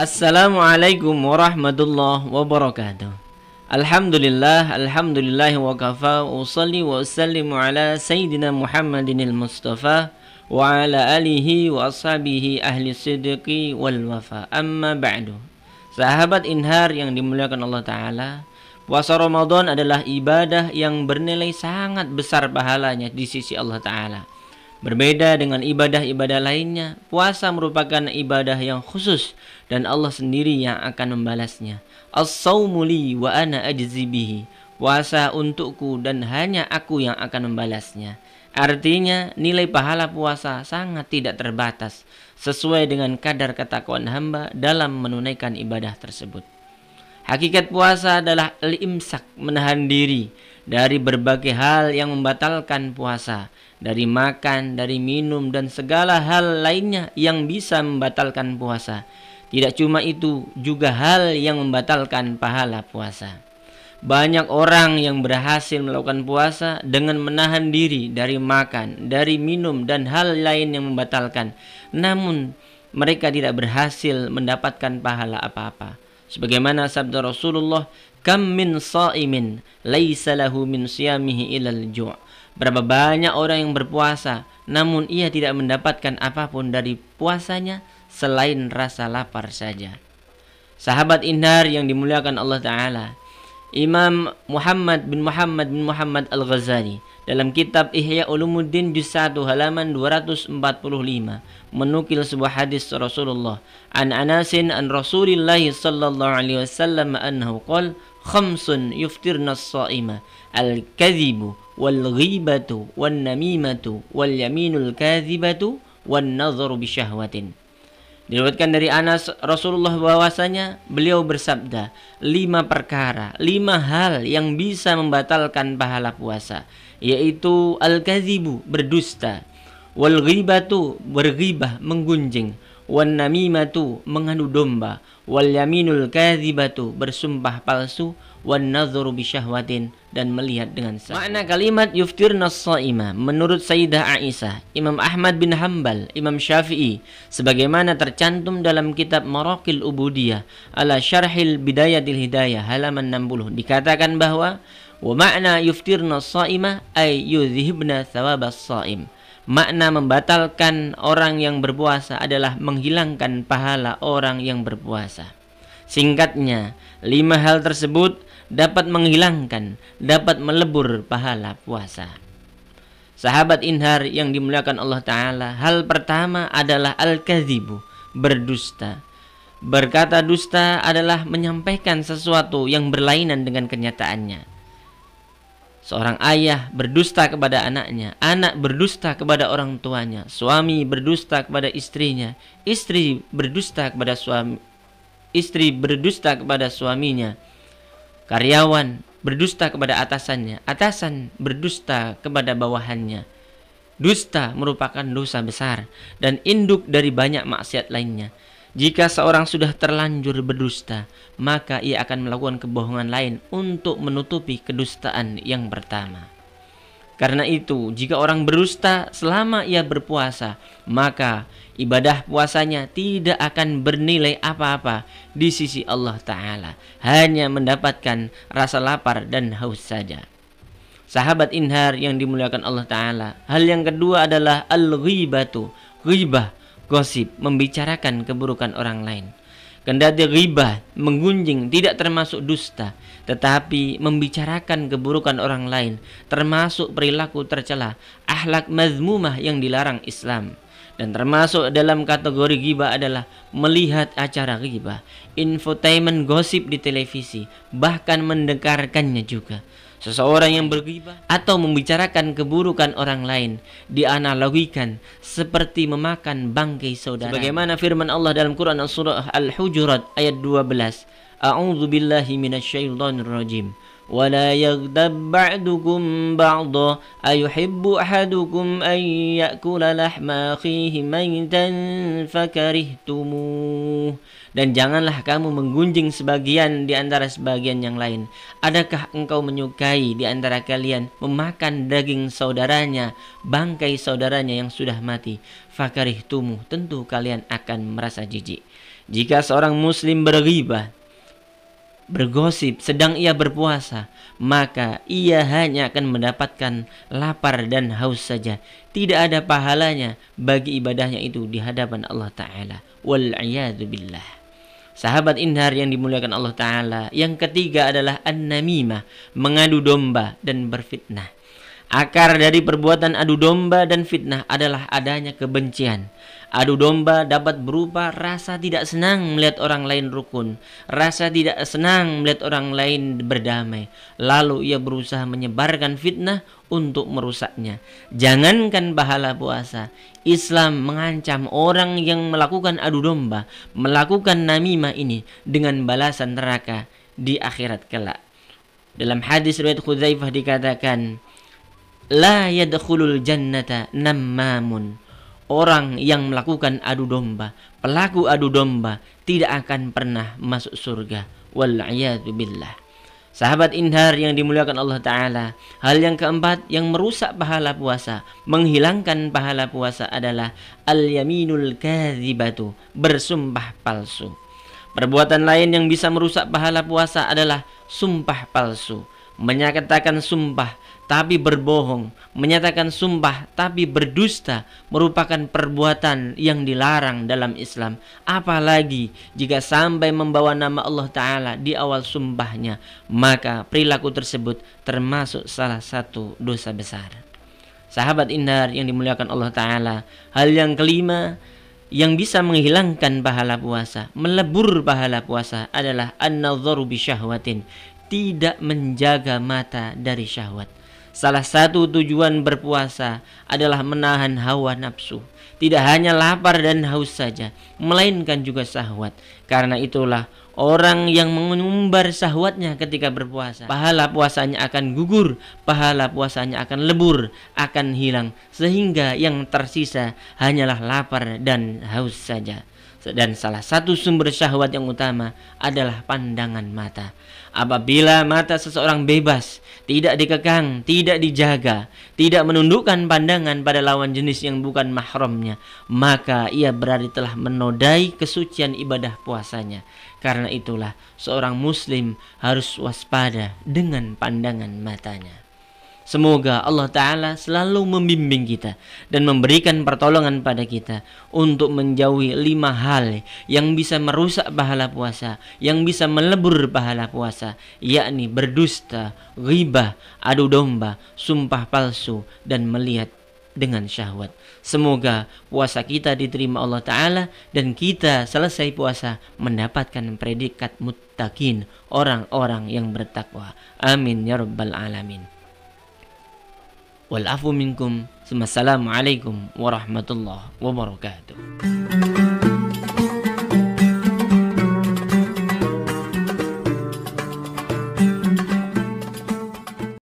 Assalamualaikum warahmatullahi wabarakatuh. Alhamdulillah wa kafa. Usalli wa usallimu ala Sayyidina Muhammadinil Mustafa wa ala alihi wa ashabihi ahli sidqi wal wafa. Amma ba'du. Sahabat Inhar yang dimuliakan Allah Ta'ala, puasa Ramadan adalah ibadah yang bernilai sangat besar pahalanya di sisi Allah Ta'ala. Berbeda dengan ibadah-ibadah lainnya, puasa merupakan ibadah yang khusus dan Allah sendiri yang akan membalasnya. As-sawmu li wa ana ajzi bihi. Puasa untukku dan hanya aku yang akan membalasnya. Artinya nilai pahala puasa sangat tidak terbatas sesuai dengan kadar ketakwaan hamba dalam menunaikan ibadah tersebut. Hakikat puasa adalah al-imsak, menahan diri dari berbagai hal yang membatalkan puasa, dari makan, dari minum, dan segala hal lainnya yang bisa membatalkan puasa. Tidak cuma itu, juga hal yang membatalkan pahala puasa. Banyak orang yang berhasil melakukan puasa dengan menahan diri dari makan, dari minum, dan hal lain yang membatalkan. Namun, mereka tidak berhasil mendapatkan pahala apa-apa. Sebagaimana sabda Rasulullah, "Kam min sha'imin laisa lahu min siyamihi ilal ju'." Berapa banyak orang yang berpuasa namun ia tidak mendapatkan apapun dari puasanya selain rasa lapar saja. Sahabat Inhar yang dimuliakan Allah Ta'ala, Imam Muhammad bin Muhammad Al-Ghazali dalam kitab Ihya Ulumuddin juz 1 halaman 245 menukil sebuah hadis Rasulullah an Anasin an Rasulillah sallallahu alaihi wasallam annahu qala khamsun yuftirna as-sha'ima al-kadhibu wal ghibatu wan namimatu wal yaminul kadhibatu wan nadharu bisyahwatin. Diriwayatkan dari Anas Rasulullah bahwasanya beliau bersabda, 5 perkara, 5 hal yang bisa membatalkan pahala puasa, yaitu al-kadzibu, berdusta, wal ghibatu, berghibah, menggunjing, wan namimatu, mengadu domba, wal yaminul kadzibatu, bersumpah palsu, wan nadhuru bisyahwatin, dan melihat dengan syahwat. Makna kalimat yuftirna as-shaima menurut Sayyidah Aisyah, Imam Ahmad bin Hanbal, Imam Syafi'i, sebagaimana tercantum dalam kitab Maraqil Ubudiyah ala Syarhil Bidayatil Hidayah halaman 60, dikatakan bahwa wa makna yuftirna as-shaima ay yudhibna thawabas shaim. Makna membatalkan orang yang berpuasa adalah menghilangkan pahala orang yang berpuasa. Singkatnya, 5 hal tersebut dapat menghilangkan, dapat melebur pahala puasa. Sahabat Inhar yang dimuliakan Allah Ta'ala, hal pertama adalah al-kadzibu, berdusta. Berkata dusta adalah menyampaikan sesuatu yang berlainan dengan kenyataannya. Seorang ayah berdusta kepada anaknya, anak berdusta kepada orang tuanya, suami berdusta kepada istrinya, istri berdusta kepada suaminya, karyawan berdusta kepada atasannya, atasan berdusta kepada bawahannya. Dusta merupakan dosa besar dan induk dari banyak maksiat lainnya. Jika seorang sudah terlanjur berdusta, maka ia akan melakukan kebohongan lain untuk menutupi kedustaan yang pertama. Karena itu, jika orang berdusta selama ia berpuasa, maka ibadah puasanya tidak akan bernilai apa-apa di sisi Allah Ta'ala. Hanya mendapatkan rasa lapar dan haus saja. Sahabat Inhar yang dimuliakan Allah Ta'ala, hal yang kedua adalah al-ghibatu, ghibah, gosip, membicarakan keburukan orang lain. Kendati ghibah, menggunjing, tidak termasuk dusta, tetapi membicarakan keburukan orang lain termasuk perilaku tercela, akhlak mazmumah yang dilarang Islam. Dan termasuk dalam kategori ghibah adalah melihat acara ghibah, infotainment, gosip di televisi, bahkan mendengarkannya juga. Seseorang yang berghibah atau membicarakan keburukan orang lain dianalogikan seperti memakan bangkai saudara. Sebagaimana firman Allah dalam Quran surah Al-Hujurat ayat 12, A'udzu billahi minasyaitonir rajim. ولا يغتب بعضكم بعضا أيحب أحدكم أن يأكل لحم أخيه ميتا فكرهتموه. Dan janganlah kamu menggunjing sebagian di antara sebagian yang lain. Adakah engkau menyukai di antara kalian memakan daging saudaranya, bangkai saudaranya yang sudah mati? Fakarihtumu, tentu kalian akan merasa jijik. Jika seorang muslim berghibah, bergosip sedang ia berpuasa, maka ia hanya akan mendapatkan lapar dan haus saja. Tidak ada pahalanya bagi ibadahnya itu di hadapan Allah Ta'ala. Wal'iyadu billah. Sahabat Inhar yang dimuliakan Allah Ta'ala, yang ketiga adalah an-namimah, mengadu domba dan berfitnah. Akar dari perbuatan adu domba dan fitnah adalah adanya kebencian. Adu domba dapat berupa rasa tidak senang melihat orang lain rukun, rasa tidak senang melihat orang lain berdamai. Lalu ia berusaha menyebarkan fitnah untuk merusaknya. Jangankan pahala puasa, Islam mengancam orang yang melakukan adu domba, melakukan namimah ini dengan balasan neraka di akhirat kelak. Dalam hadis riwayat Hudzaifah dikatakan, la yadkhulul jannata nammamun. Orang yang melakukan adu domba, pelaku adu domba, tidak akan pernah masuk surga. Wal'iyadu billah. Sahabat Inhar yang dimuliakan Allah Ta'ala, hal yang keempat yang merusak pahala puasa, menghilangkan pahala puasa adalah al-yaminul kadzibatu, bersumpah palsu. Perbuatan lain yang bisa merusak pahala puasa adalah sumpah palsu. Menyatakan sumpah tapi berbohong, menyatakan sumpah tapi berdusta merupakan perbuatan yang dilarang dalam Islam. Apalagi jika sampai membawa nama Allah Ta'ala di awal sumpahnya, maka perilaku tersebut termasuk salah satu dosa besar. Sahabat Inhar yang dimuliakan Allah Ta'ala, hal yang kelima yang bisa menghilangkan pahala puasa, melebur pahala puasa adalah an-nadharu bisyahwatin, tidak menjaga mata dari syahwat. Salah satu tujuan berpuasa adalah menahan hawa nafsu. Tidak hanya lapar dan haus saja, melainkan juga syahwat. Karena itulah orang yang mengumbar syahwatnya ketika berpuasa, pahala puasanya akan gugur, pahala puasanya akan lebur, akan hilang, sehingga yang tersisa hanyalah lapar dan haus saja. Dan salah satu sumber syahwat yang utama adalah pandangan mata. Apabila mata seseorang bebas, tidak dikekang, tidak dijaga, tidak menundukkan pandangan pada lawan jenis yang bukan mahramnya, maka ia berarti telah menodai kesucian ibadah puasanya. Karena itulah seorang muslim harus waspada dengan pandangan matanya. Semoga Allah Ta'ala selalu membimbing kita dan memberikan pertolongan pada kita untuk menjauhi 5 hal yang bisa merusak pahala puasa, yang bisa melebur pahala puasa, yakni berdusta, ghibah, adu domba, sumpah palsu, dan melihat dengan syahwat. Semoga puasa kita diterima Allah Ta'ala dan kita selesai puasa mendapatkan predikat muttaqin, orang-orang yang bertakwa. Amin ya rabbal alamin. Wal afu minkum. Assalamualaikum warahmatullahi wabarakatuh.